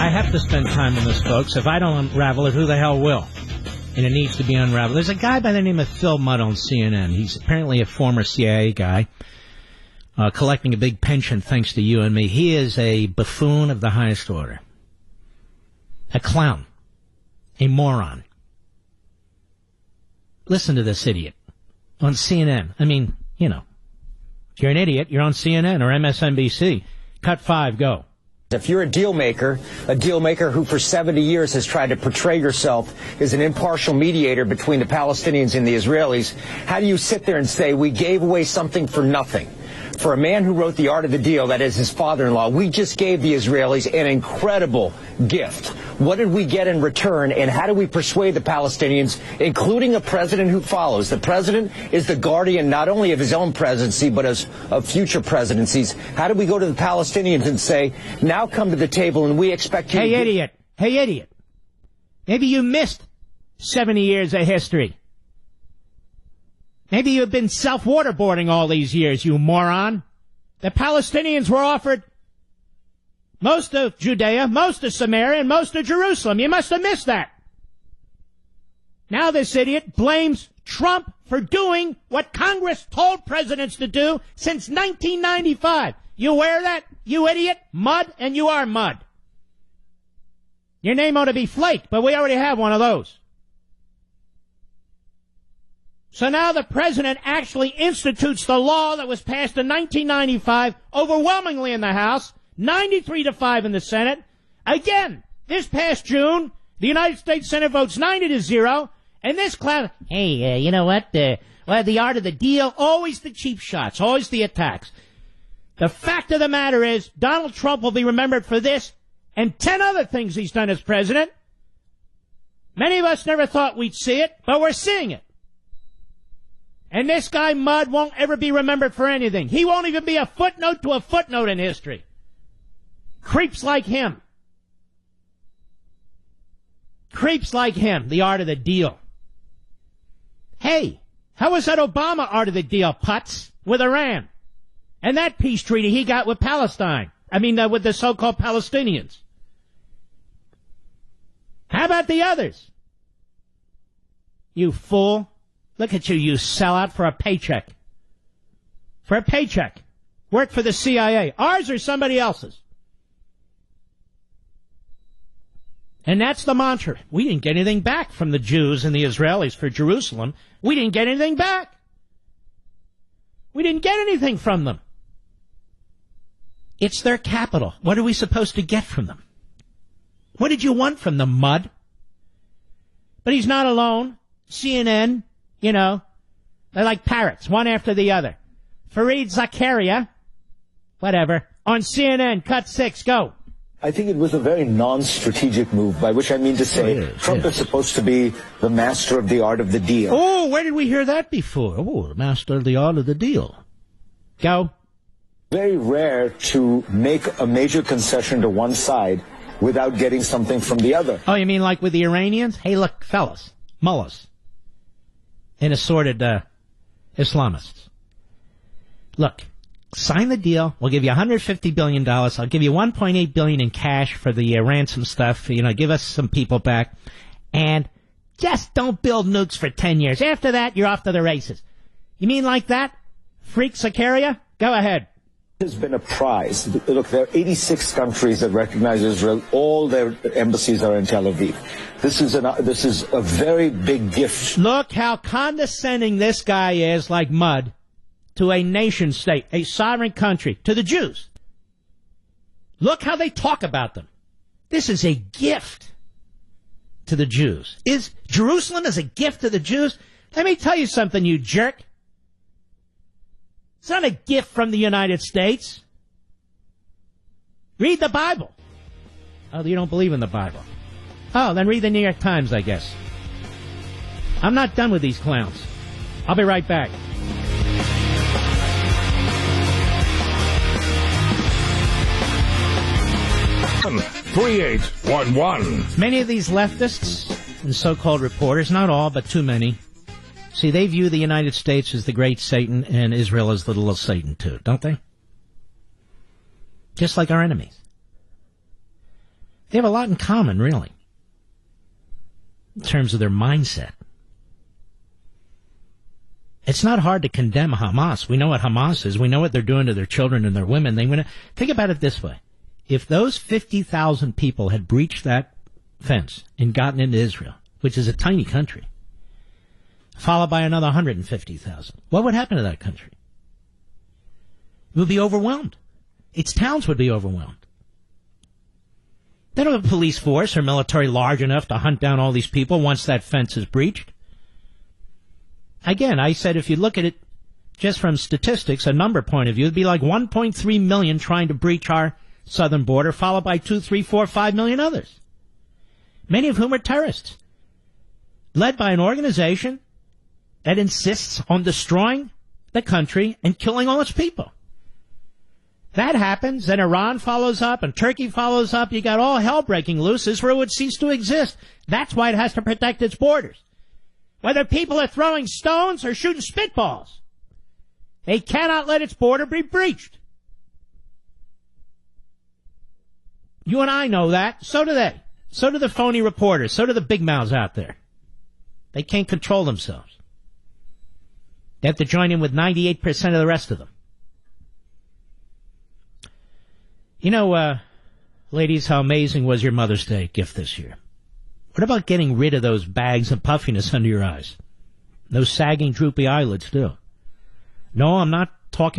I have to spend time on this, folks. If I don't unravel it, who the hell will? And it needs to be unraveled. There's a guy by the name of Phil Mudd on CNN. He's apparently a former CIA guy, collecting a big pension thanks to you and me. He is a buffoon of the highest order. A clown. A moron. Listen to this idiot on CNN. I mean, you know, if you're an idiot, you're on CNN or MSNBC. Cut 5, go. If you're a deal maker who for 70 years has tried to portray yourself as an impartial mediator between the Palestinians and the Israelis, how do you sit there and say we gave away something for nothing? For a man who wrote The Art of the Deal, that is his father-in-law, we just gave the Israelis an incredible gift. What did we get in return, and how do we persuade the Palestinians, including a president who follows? The president is the guardian not only of his own presidency, but of future presidencies. How do we go to the Palestinians and say, now come to the table and we expect you to... Hey, idiot. Maybe you missed 70 years of history. Maybe you've been self-waterboarding all these years, you moron. The Palestinians were offered most of Judea, most of Samaria, and most of Jerusalem. You must have missed that. Now this idiot blames Trump for doing what Congress told presidents to do since 1995. You aware of that, you idiot? Mud, and you are mud. Your name ought to be Flake, but we already have one of those. So now the president actually institutes the law that was passed in 1995, overwhelmingly in the House, 93-5 in the Senate. Again, this past June, the United States Senate votes 90-0, and this clown, hey, you know what? The art of the deal, always the cheap shots, always the attacks. The fact of the matter is, Donald Trump will be remembered for this and 10 other things he's done as president. Many of us never thought we'd see it, but we're seeing it. And this guy, Mudd, won't ever be remembered for anything. He won't even be a footnote to a footnote in history. Creeps like him. Creeps like him, the art of the deal. Hey, how was that Obama art of the deal, putz, with Iran? And that peace treaty he got with Palestine. With the so-called Palestinians. How about the others? You fool. Look at you, you sellout for a paycheck. For a paycheck. Work for the CIA. Ours or somebody else's. And that's the mantra. We didn't get anything back from the Jews and the Israelis for Jerusalem. We didn't get anything back. We didn't get anything from them. It's their capital. What are we supposed to get from them? What did you want from them, Mudd? But he's not alone. CNN... You know, they're like parrots, one after the other. Fareed Zakaria, whatever, on CNN, cut 6, go. I think it was a very non-strategic move, by which I mean to say Trump is supposed to be the master of the art of the deal. Oh, where did we hear that before? Oh, the master of the art of the deal. Go. Very rare to make a major concession to one side without getting something from the other. Oh, you mean like with the Iranians? Hey, look, fellas, mullahs. And assorted Islamists. Look, sign the deal. We'll give you $150 billion. I'll give you $1.8 billion in cash for the ransom stuff. You know, give us some people back. And just don't build nukes for 10 years. After that, you're off to the races. You mean like that? Freak Zakaria? Go ahead. Has been a prize. Look, there are 86 countries that recognize Israel. All their embassies are in Tel Aviv. This is a very big gift. Look how condescending this guy is, like Mudd, to a nation state, a sovereign country, to the Jews. Look how they talk about them. This is a gift to the Jews. Is Jerusalem as a gift to the Jews? Let me tell you something, you jerk. It's not a gift from the United States. Read the Bible. Oh, you don't believe in the Bible. Oh, then read the New York Times, I guess. I'm not done with these clowns. I'll be right back. Many of these leftists and so-called reporters, not all, but too many, see, they view the United States as the great Satan and Israel as the little Satan, too, don't they? Just like our enemies. They have a lot in common, really, in terms of their mindset. It's not hard to condemn Hamas. We know what Hamas is. We know what they're doing to their children and their women. Think about it this way. If those 50,000 people had breached that fence and gotten into Israel, which is a tiny country, followed by another 150,000, what would happen to that country? It would be overwhelmed. Its towns would be overwhelmed. They don't have a police force or military large enough to hunt down all these people once that fence is breached. Again, I said if you look at it just from statistics, a number point of view, it'd be like 1.3 million trying to breach our southern border, followed by 2, 3, 4, 5 million others, many of whom are terrorists, led by an organization that insists on destroying the country and killing all its people. That happens, then Iran follows up, and Turkey follows up. You got all hell breaking loose. Israel would cease to exist. That's why it has to protect its borders. Whether people are throwing stones or shooting spitballs, they cannot let its border be breached. You and I know that. So do they. So do the phony reporters. So do the big mouths out there. They can't control themselves. They have to join in with 98% of the rest of them. You know, ladies, how amazing was your Mother's Day gift this year? What about getting rid of those bags of puffiness under your eyes? Those sagging, droopy eyelids, too. No, I'm not talking